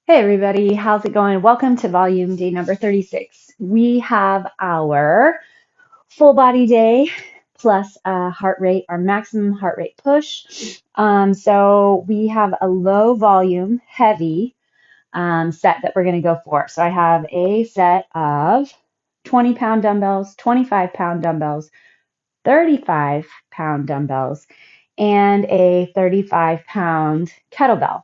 Hey everybody, how's it going? Welcome to volume day number 36. We have our full body day plus a heart rate, our maximum heart rate push. So we have a low volume, heavy set that we're going to go for. So I have a set of 20-pound dumbbells, 25-pound dumbbells, 35-pound dumbbells, and a 35-pound kettlebell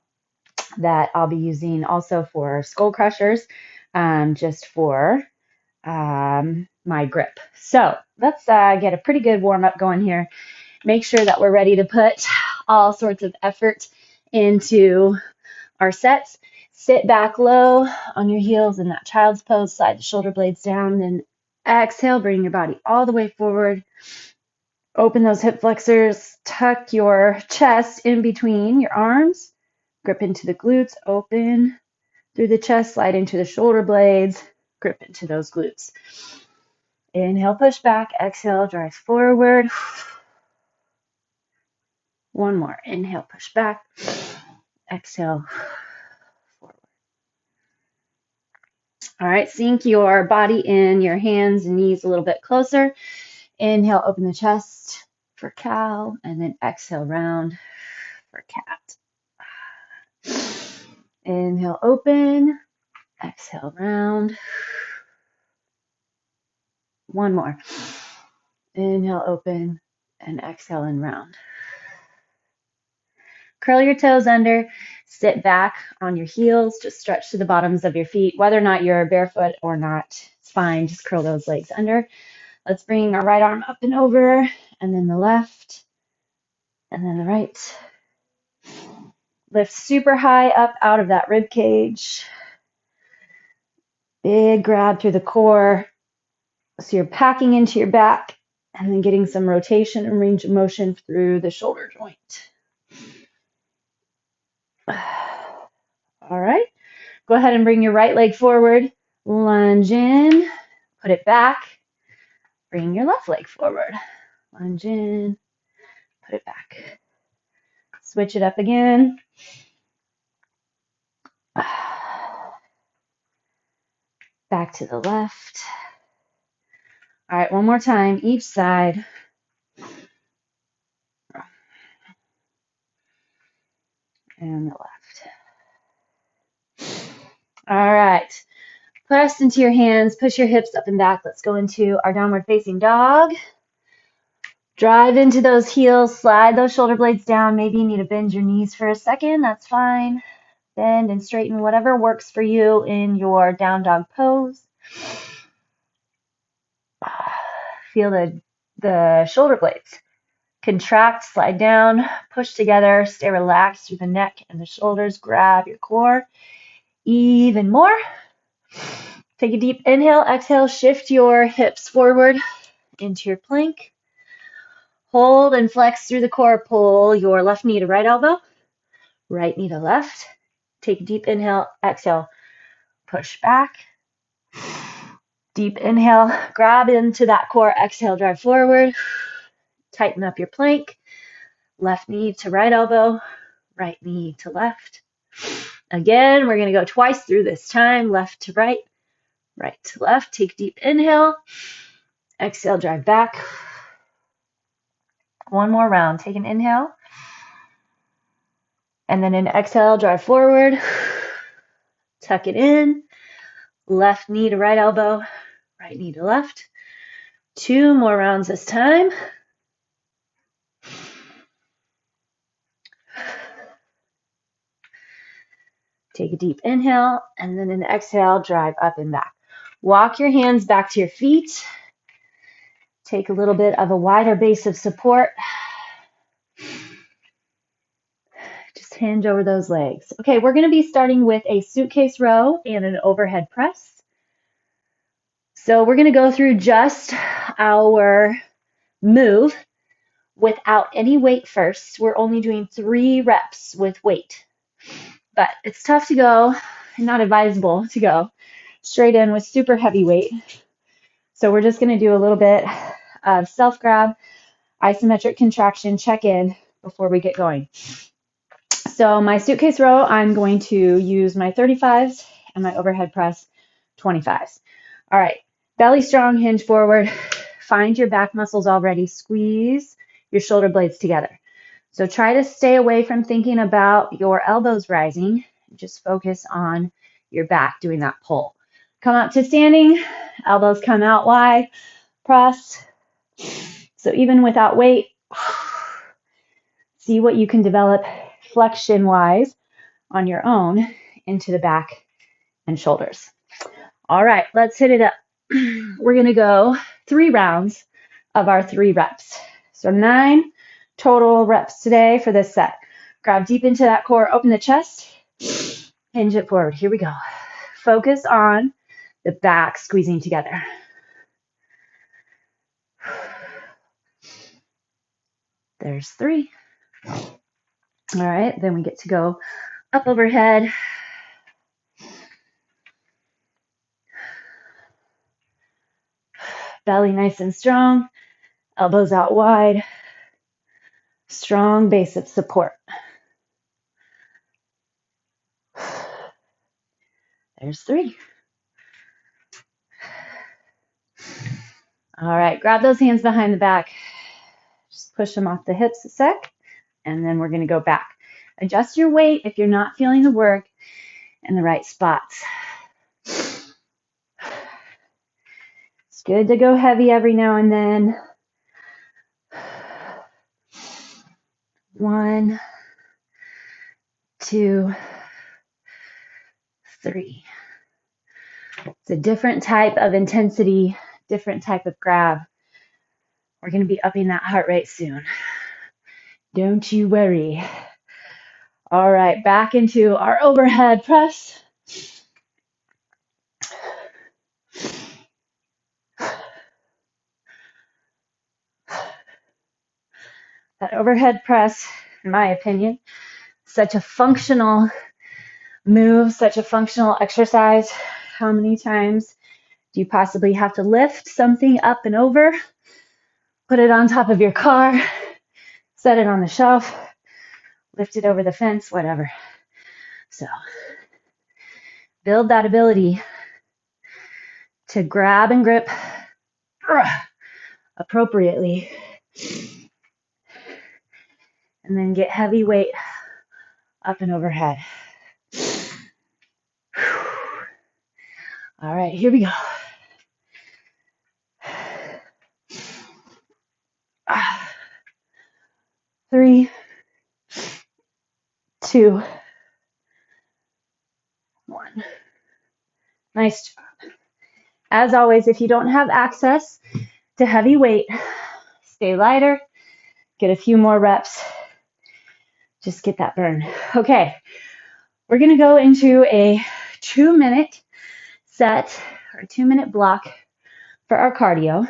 that I'll be using also for skull crushers, just for my grip. So let's get a pretty good warm up going here. Make sure that we're ready to put all sorts of effort into our sets. Sit back low on your heels in that child's pose, slide the shoulder blades down, then exhale, bring your body all the way forward. Open those hip flexors, tuck your chest in between your arms, grip into the glutes, open through the chest, slide into the shoulder blades, grip into those glutes. Inhale, push back, exhale, drive forward. One more. Inhale, push back, exhale, forward. All right, sink your body in, your hands and knees a little bit closer. Inhale, open the chest for cow, and then exhale, round for cat. Inhale, open, exhale, round. One more. Inhale, open, and exhale and round. Curl your toes under, sit back on your heels, just stretch to the bottoms of your feet. Whether or not you're barefoot or not, it's fine. Just curl those legs under. Let's bring our right arm up and over, and then the left, and then the right. Lift super high up out of that rib cage. Big grab through the core. So you're packing into your back and then getting some rotation and range of motion through the shoulder joint. All right. Go ahead and bring your right leg forward. Lunge in. Put it back. Bring your left leg forward. Lunge in. Put it back. Switch it up again. Back to the left. All right, one more time, each side. And the left. All right. Press into your hands, push your hips up and back. Let's go into our downward facing dog. Drive into those heels, slide those shoulder blades down. Maybe you need to bend your knees for a second. That's fine. Bend and straighten whatever works for you in your down dog pose. Feel the shoulder blades contract, slide down, push together, stay relaxed through the neck and the shoulders. Grab your core even more. Take a deep inhale, exhale, shift your hips forward into your plank. Hold and flex through the core. Pull your left knee to right elbow, right knee to left. Take a deep inhale, exhale, push back. Deep inhale, grab into that core, exhale, drive forward. Tighten up your plank. Left knee to right elbow, right knee to left. Again, we're going to go twice through this time, left to right to left. Take a deep inhale, exhale, drive back. One more round. Take an inhale, and then an exhale, drive forward. Tuck it in. Left knee to right elbow, right knee to left. Two more rounds this time. Take a deep inhale, and then an exhale, drive up and back. Walk your hands back to your feet. Take a little bit of a wider base of support. Just hinge over those legs. Okay, we're going to be starting with a suitcase row and an overhead press. So we're going to go through just our move without any weight first. We're only doing 3 reps with weight. But it's tough to go, and not advisable to go straight in with super heavy weight. So we're just going to do a little bit of self-grab, isometric contraction, check in before we get going. So my suitcase row, I'm going to use my 35s and my overhead press 25s. All right, belly strong, hinge forward. Find your back muscles already. Squeeze your shoulder blades together. So try to stay away from thinking about your elbows rising. Just focus on your back doing that pull. Come up to standing, elbows come out wide, press. So even without weight, see what you can develop flexion-wise on your own into the back and shoulders. All right, let's hit it up. We're going to go 3 rounds of our 3 reps. So 9 total reps today for this set. Grab deep into that core, open the chest, hinge it forward. Here we go. Focus on the back squeezing together. There's 3. All right, then we get to go up overhead. Belly nice and strong, elbows out wide, strong base of support. There's 3. All right, grab those hands behind the back. Just push them off the hips a sec, and then we're going to go back. Adjust your weight if you're not feeling the work in the right spots. It's good to go heavy every now and then. 1, 2, 3. It's a different type of intensity, different type of grab. We're going to be upping that heart rate soon. Don't you worry. All right, back into our overhead press. That overhead press, in my opinion, such a functional move, such a functional exercise. How many times do you possibly have to lift something up and over, put it on top of your car, set it on the shelf, lift it over the fence, whatever. So build that ability to grab and grip appropriately, and then get heavy weight up and overhead. All right, here we go. 3, 2, 1. Nice job. As always, if you don't have access to heavy weight, stay lighter, get a few more reps, just get that burn. Okay, we're going to go into a 2-minute set or 2-minute block for our cardio.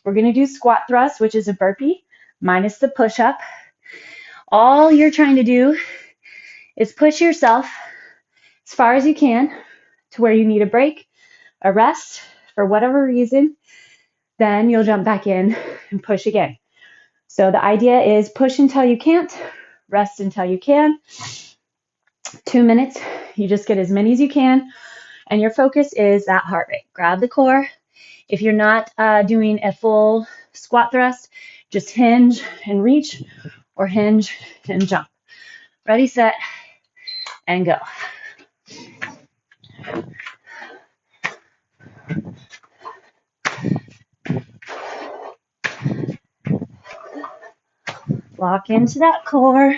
We're going to do squat thrust, which is a burpee minus the push-up. All you're trying to do is push yourself as far as you can to where you need a break, a rest, for whatever reason. Then you'll jump back in and push again. So the idea is push until you can't, rest until you can. 2 minutes, you just get as many as you can, and your focus is that heart rate. Grab the core. If you're not doing a full squat thrust, just hinge and reach, or hinge and jump. Ready, set, and go. Lock into that core.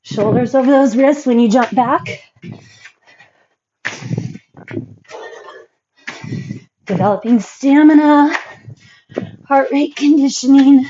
Shoulders over those wrists when you jump back. Developing stamina, heart rate conditioning.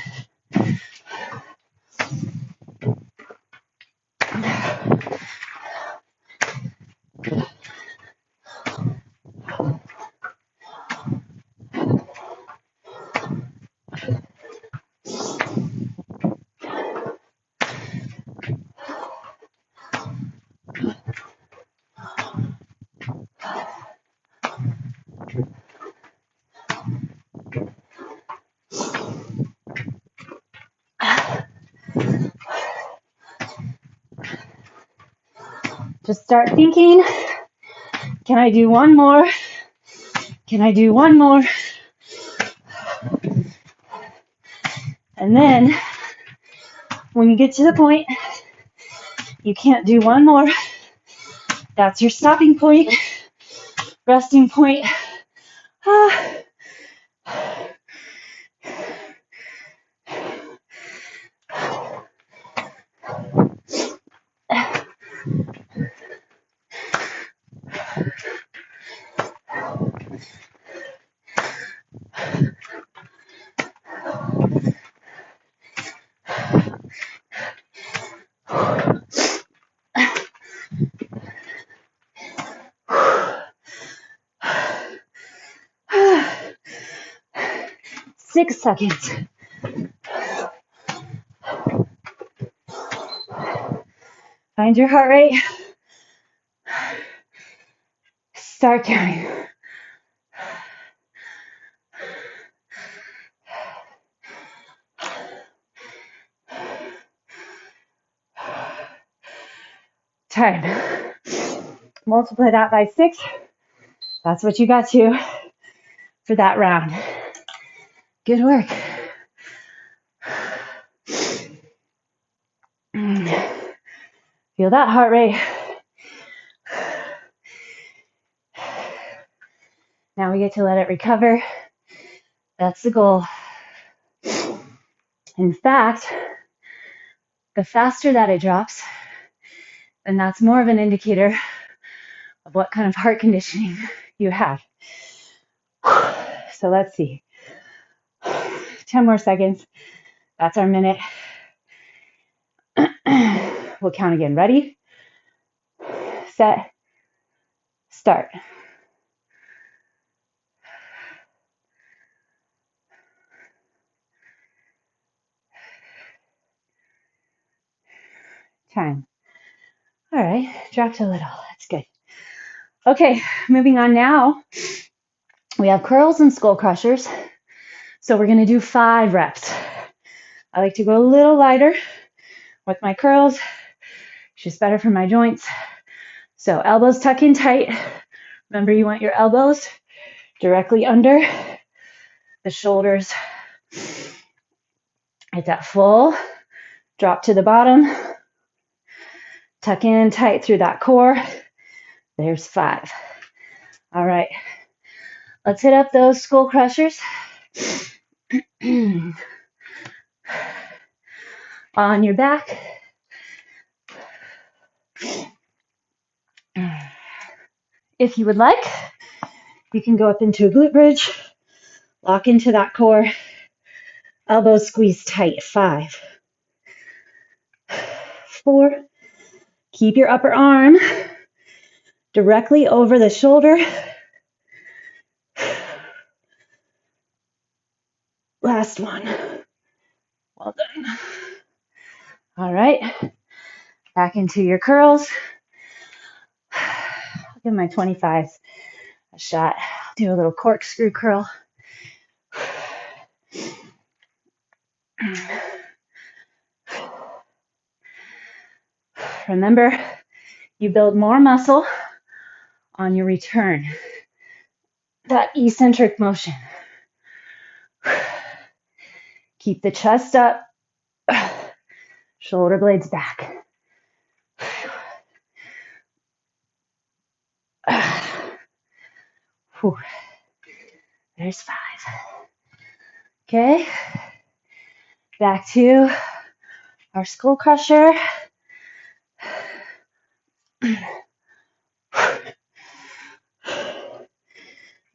Just start thinking, can I do one more? Can I do one more? And then when you get to the point you can't do one more, that's your stopping point, resting point. 6 seconds. Find your heart rate. Start counting. Time. Multiply that by 6. That's what you got to for that round. Good work. Feel that heart rate. Now we get to let it recover. That's the goal. In fact, the faster that it drops, then that's more of an indicator of what kind of heart conditioning you have. So let's see. 10 more seconds. That's our minute. We'll count again. Ready? Set. Start. Time. All right, dropped a little. That's good. Okay, moving on now. We have curls and skull crushers. So we're going to do 5 reps. I like to go a little lighter with my curls. It's just better for my joints. So elbows tuck in tight. Remember, you want your elbows directly under the shoulders. Get that full drop to the bottom. Tuck in tight through that core. There's 5. All right. Let's hit up those skull crushers. On your back. If you would like, you can go up into a glute bridge, lock into that core, elbows squeeze tight. 5, 4, keep your upper arm directly over the shoulder. Last one. Well done. All right, back into your curls. I'll give my 25s a shot. Do a little corkscrew curl. Remember, you build more muscle on your return. That eccentric motion. Keep the chest up, shoulder blades back. Whew. There's 5. Okay, back to our skull crusher.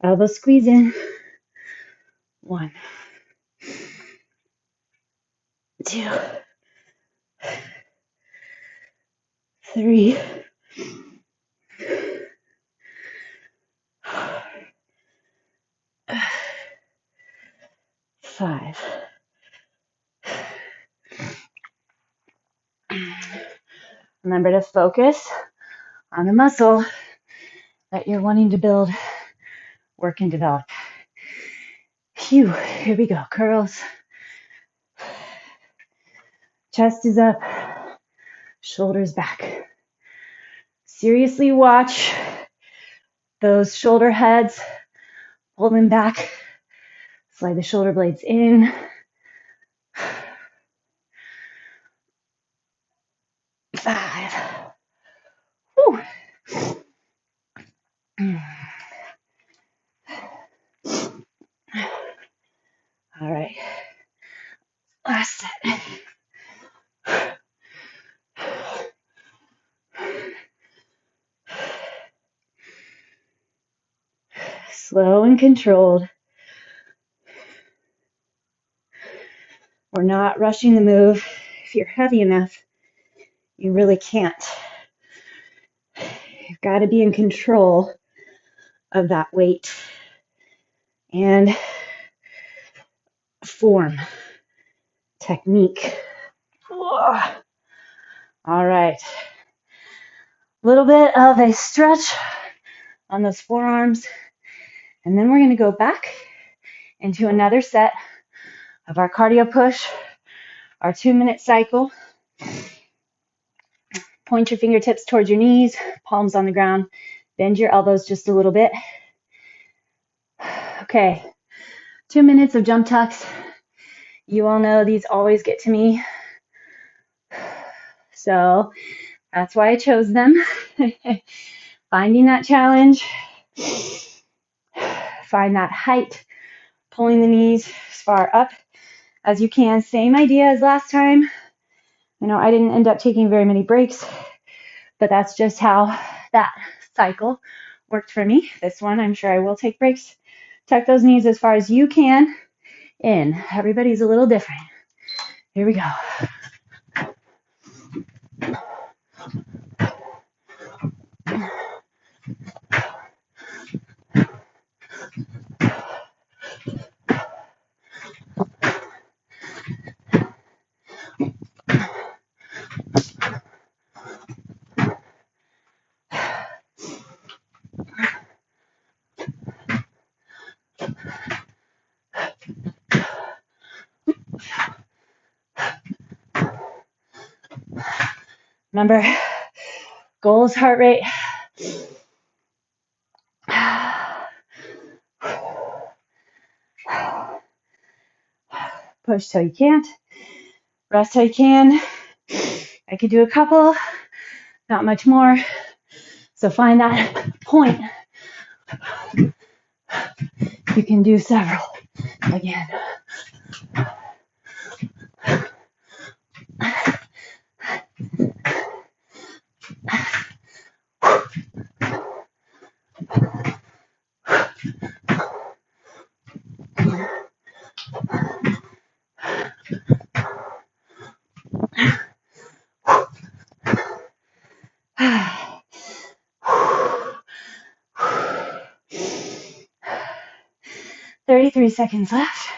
Elbow squeeze in. 1, 2, 3, 5. Remember to focus on the muscle that you're wanting to build, work, and develop. Phew, here we go. Curls. Chest is up, shoulders back. Seriously watch those shoulder heads. Pull them back. Slide the shoulder blades in. Five. Whew. All right. Last set. Slow and controlled. We're not rushing the move. If you're heavy enough, you really can't. You've got to be in control of that weight and form, technique. All right. A little bit of a stretch on those forearms, and then we're going to go back into another set of our cardio push, our 2-minute cycle. Point your fingertips towards your knees, palms on the ground. Bend your elbows just a little bit. Okay, 2 minutes of jump tucks. You all know these always get to me. So that's why I chose them. Finding that challenge. Find that height. Pulling the knees as far up as you can. Same idea as last time. You know, I didn't end up taking very many breaks, but that's just how that cycle worked for me. This one, I'm sure I will take breaks. Tuck those knees as far as you can in. Everybody's a little different. Here we go. Remember, goal is heart rate. Push till you can't. Rest till you can. I could do a couple, not much more. So find that point. You can do several again. Thirty-three seconds left.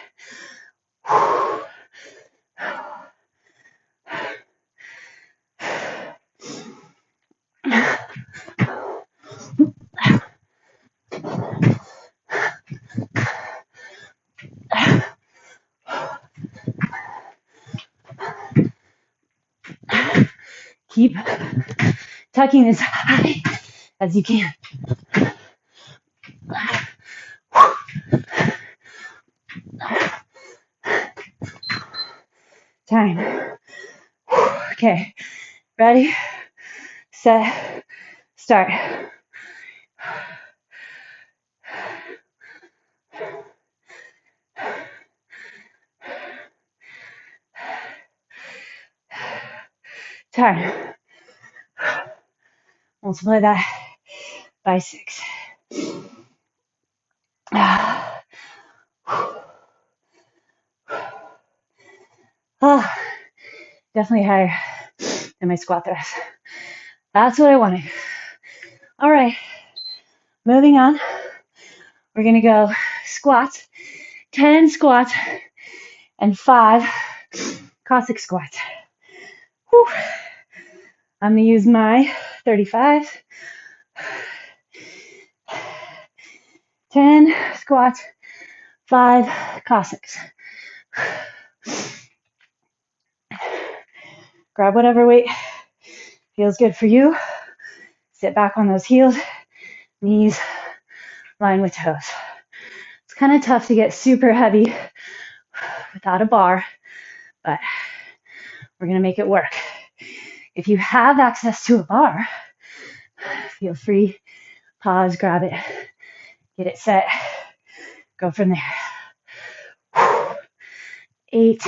'Keep tucking as high as you can. Time. Okay, ready, set, start. Time. Multiply that by 6. Oh, definitely higher than my squat thrust. That's what I wanted. All right, moving on. We're gonna go squats, 10 squats, and 5 Cossack squats. Whew. I'm gonna use my 35. 10 squats, 5 Cossacks. Grab whatever weight feels good for you. Sit back on those heels, knees line with toes. It's kind of tough to get super heavy without a bar, but we're going to make it work. If you have access to a bar, feel free, pause, grab it, get it set, go from there. 8,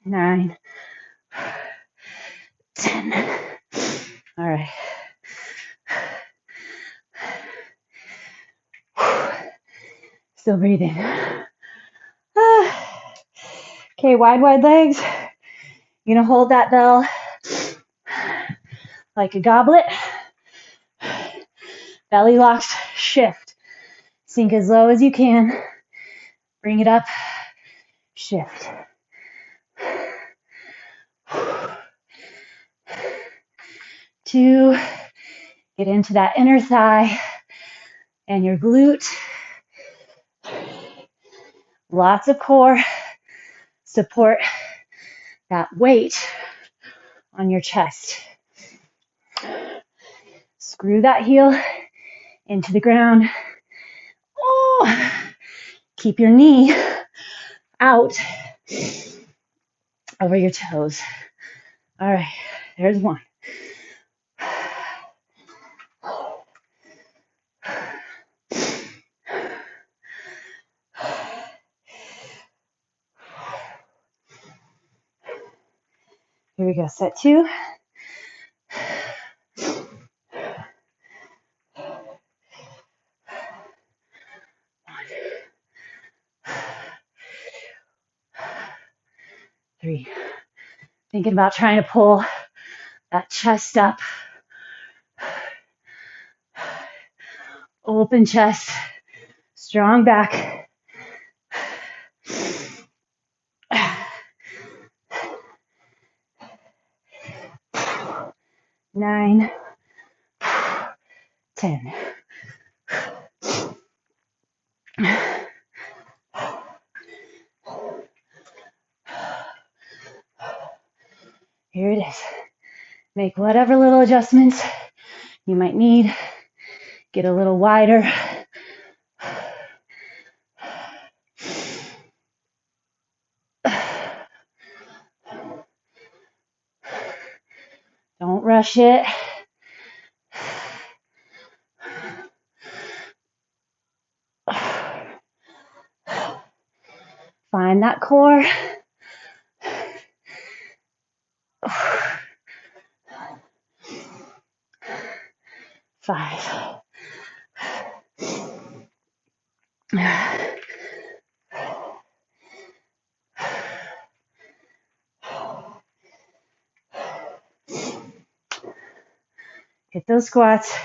9, 10. All right. Still breathing. Okay, wide legs. You're gonna hold that bell like a goblet. Belly locks, shift. Sink as low as you can. Bring it up, shift. Two, get into that inner thigh and your glute. Lots of core support, that weight on your chest. Screw that heel into the ground. Oh, keep your knee out over your toes. All right, there's one. Here we go, set 2. Three. Thinking about trying to pull that chest up. Open chest, strong back. 9, 10. Here it is. Make whatever little adjustments you might need. Get a little wider. Don't rush it. Find that core. 5. Hit those squats.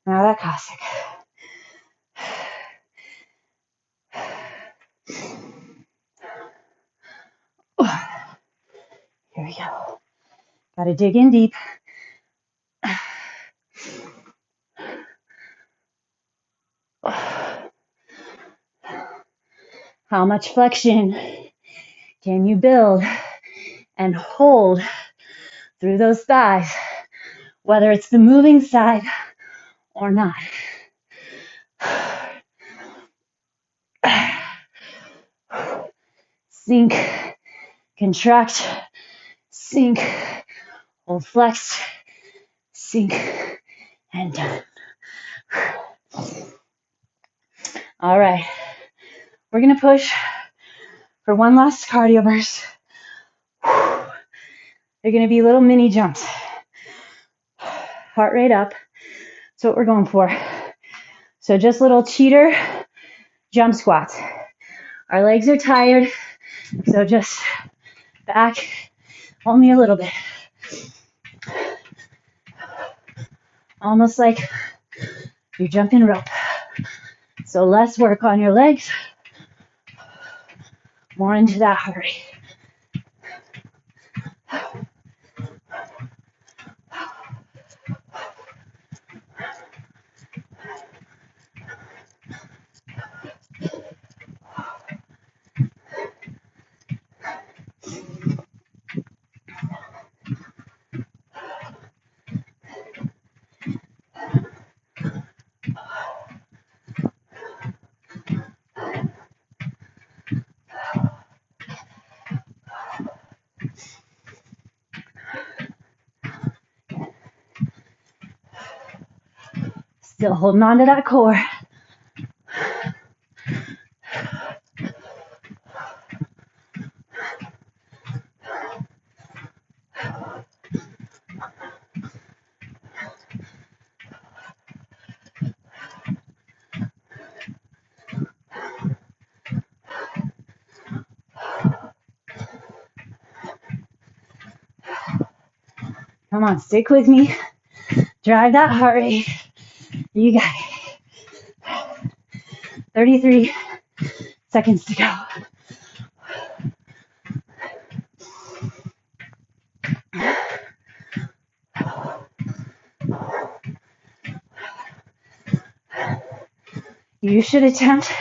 Now that Cossack. Here we go. Gotta dig in deep. How much flexion can you build and hold through those thighs, whether it's the moving side or not? Sink, contract, sink, hold flex, sink, and done. All right, we're gonna push for one last cardio burst. They're gonna be little mini jumps. Heart rate up, that's what we're going for. So just little cheater jump squats. Our legs are tired, so just Back only a little bit. Almost like you're jumping rope. So less work on your legs, more into that heart rate. Still holding on to that core. Come on, stick with me. Drive that heart rate. You got it. 33 seconds to go. You should attempt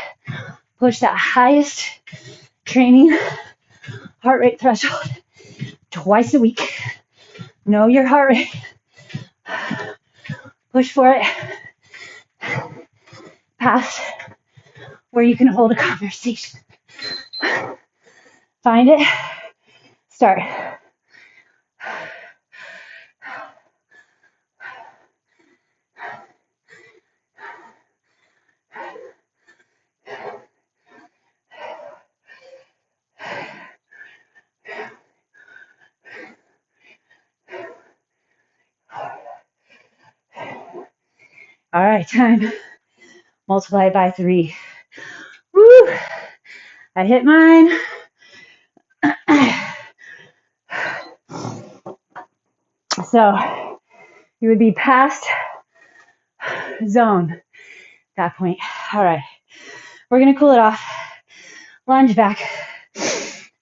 push that highest training heart rate threshold twice a week. Know your heart rate. Push for it. Past where you can hold a conversation. Find it. Start. All right, time. Multiply by 3. Woo! I hit mine. So you would be past zone at that point. All right, we're gonna cool it off. Lunge back,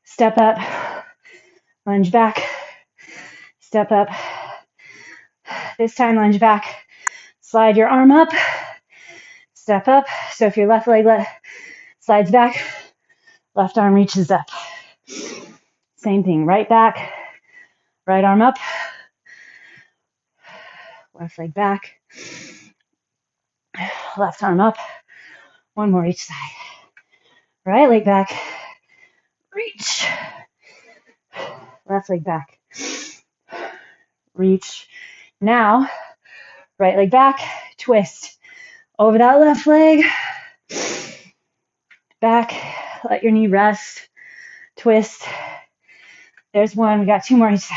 step up, lunge back, step up. This time lunge back, slide your arm up, step up. So if your left leg slides back, left arm reaches up. Same thing, right back, right arm up, left leg back, left arm up, one more each side. Right leg back, reach, left leg back, reach. Now, right leg back, twist. Over that left leg, back, let your knee rest, twist. There's one, we got 2 more each side.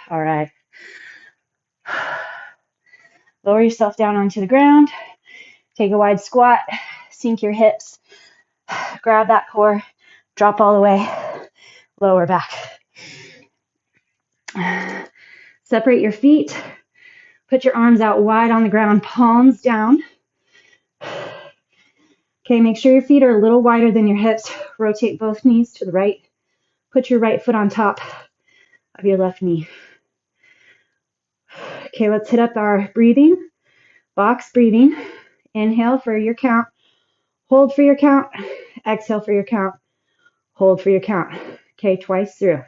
All right. Lower yourself down onto the ground. Take a wide squat. Sink your hips. Grab that core. Drop all the way. Lower back. Separate your feet. Put your arms out wide on the ground, palms down. Okay, make sure your feet are a little wider than your hips. Rotate both knees to the right. Put your right foot on top of your left knee. Okay, let's hit up our breathing. Box breathing. Inhale for your count. Hold for your count. Exhale for your count. Hold for your count. Okay, twice through.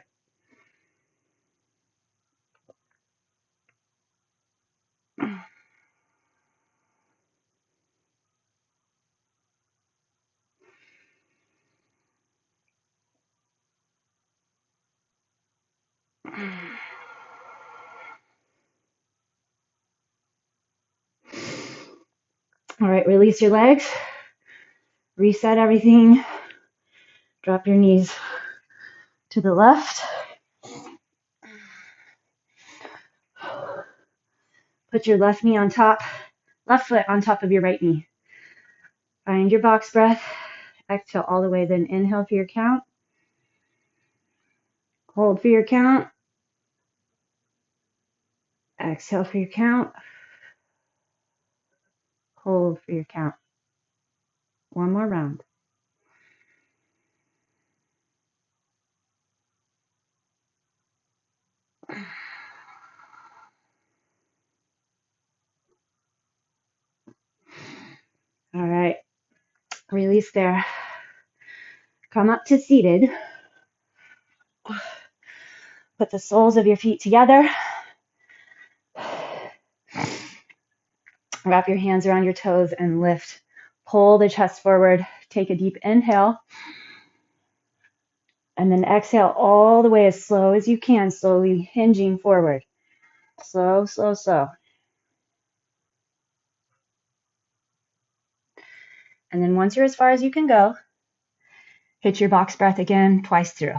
All right, release your legs. Reset everything. Drop your knees to the left. Put your left foot on top of your right knee. Find your box breath. Exhale all the way, then inhale for your count. Hold for your count. Exhale for your count. Hold for your count. One more round. All right. Release there. Come up to seated. Put the soles of your feet together. Wrap your hands around your toes and lift. Pull the chest forward. Take a deep inhale. And then exhale all the way as slow as you can, slowly hinging forward. Slow, slow, slow. And then once you're as far as you can go, hit your box breath again, twice through.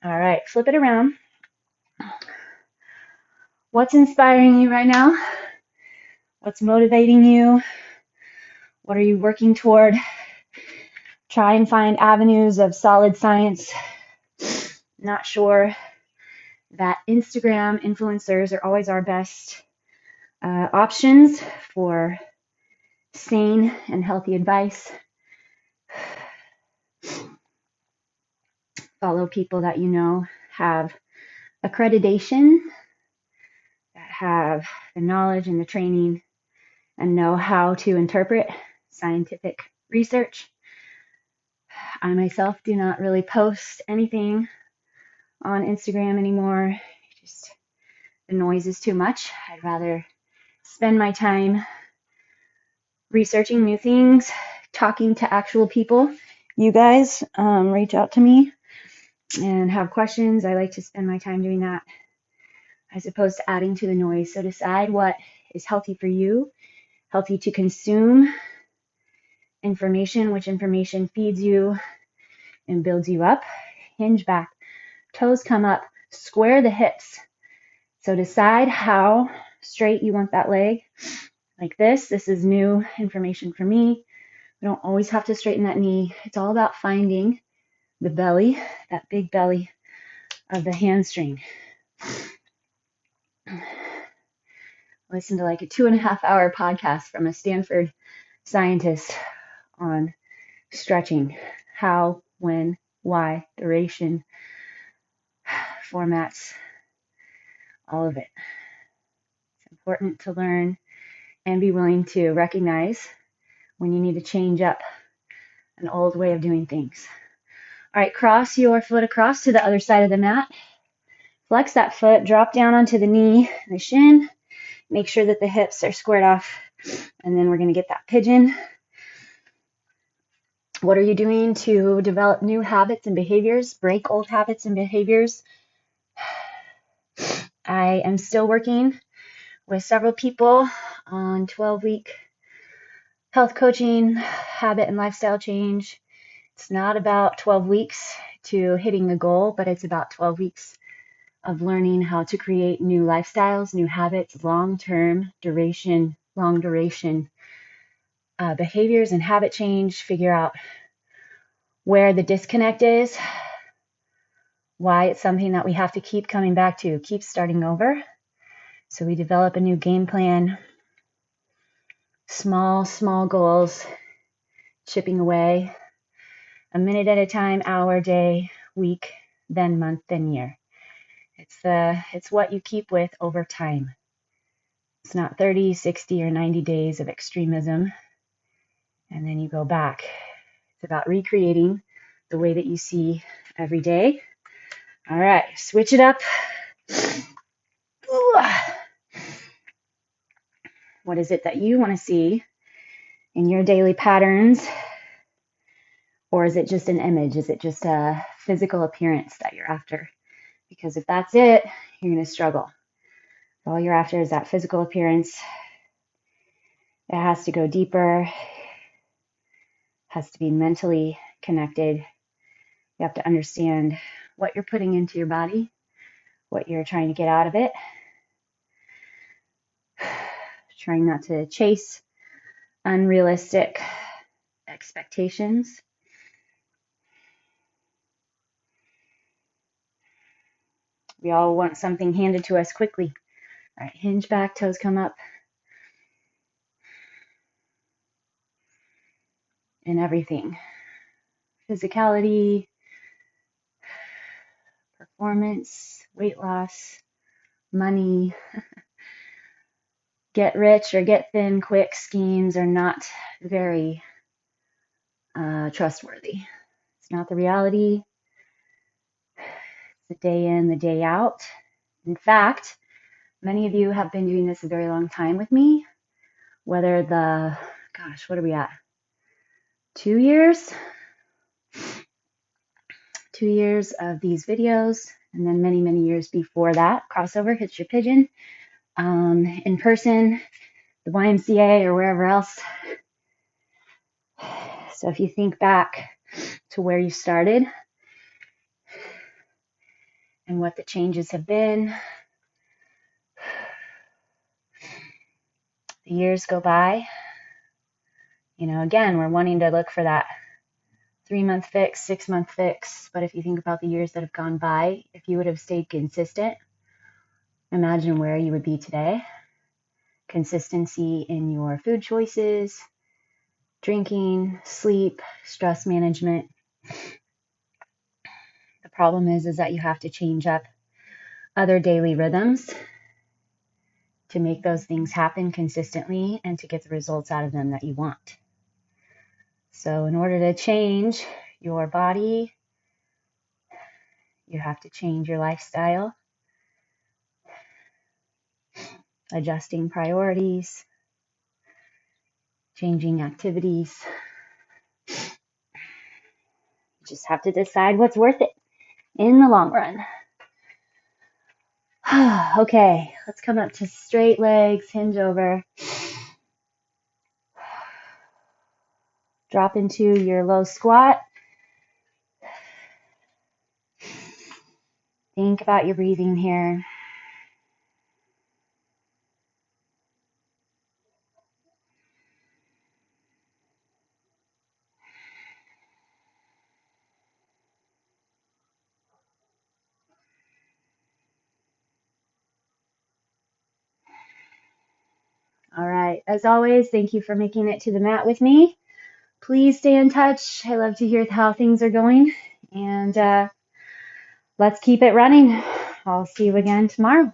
All right, flip it around. What's inspiring you right now? What's motivating you? What are you working toward? Try and find avenues of solid science. Not sure that Instagram influencers are always our best options for sane and healthy advice. Follow people that you know have accreditation, that have the knowledge and the training and know how to interpret scientific research. I myself do not really post anything on Instagram anymore. Just the noise is too much. I'd rather spend my time researching new things, talking to actual people. You guys reach out to me and have questions. I like to spend my time doing that as opposed to adding to the noise. So decide what is healthy for you, healthy to consume information, which information feeds you and builds you up. Hinge back, toes come up, square the hips. So decide how straight you want that leg. Like this. This is new information for me. We don't always have to straighten that knee. It's all about finding the belly, that big belly of the hamstring. Listen to like a 2.5-hour podcast from a Stanford scientist on stretching. How, when, why, duration, formats, all of it. It's important to learn and be willing to recognize when you need to change up an old way of doing things. All right, cross your foot across to the other side of the mat. Flex that foot, drop down onto the knee, the shin. Make sure that the hips are squared off. And then we're going to get that pigeon. What are you doing to develop new habits and behaviors, break old habits and behaviors? I am still working with several people on 12-week health coaching, habit and lifestyle change. It's not about 12 weeks to hitting the goal, but it's about 12 weeks of learning how to create new lifestyles, new habits, long duration behaviors and habit change, figure out where the disconnect is, why it's something that we have to keep coming back to, keep starting over. So we develop a new game plan, small goals, chipping away, a minute at a time, hour, day, week, then month, then year. It's what you keep with over time. It's not 30, 60, or 90 days of extremism, and then you go back. It's about recreating the way that you see every day. All right, switch it up. What is it that you want to see in your daily patterns Or is it just an image? Is it just a physical appearance that you're after? Because if that's it, you're going to struggle. If all you're after is that physical appearance, it has to go deeper, has to be mentally connected. You have to understand what you're putting into your body, what you're trying to get out of it. Trying not to chase unrealistic expectations. We all want something handed to us quickly. All right, hinge back, toes come up. And everything. Physicality, performance, weight loss, money. Get rich or get thin quick schemes are not very trustworthy. It's not the reality. It's the day in, the day out. In fact, many of you have been doing this a very long time with me. Whether what are we at? 2 years? 2 years of these videos, and then many, many years before that. Crossover, Hits Your Pigeon, in person, the YMCA, or wherever else. So if you think back to where you started and what the changes have been, the years go by. Again, we're wanting to look for that 3-month fix, 6-month fix. But if you think about the years that have gone by, if you would have stayed consistent, imagine where you would be today. Consistency in your food choices, drinking, sleep, stress management. The problem is that you have to change up other daily rhythms to make those things happen consistently and to get the results out of them that you want. So in order to change your body, you have to change your lifestyle, adjusting priorities, changing activities. You just have to decide what's worth it in the long run. Okay, let's come up to straight legs, hinge over. Drop into your low squat. Think about your breathing here. All right, as always, thank you for making it to the mat with me. Please stay in touch. I love to hear how things are going. And let's keep it running. I'll see you again tomorrow.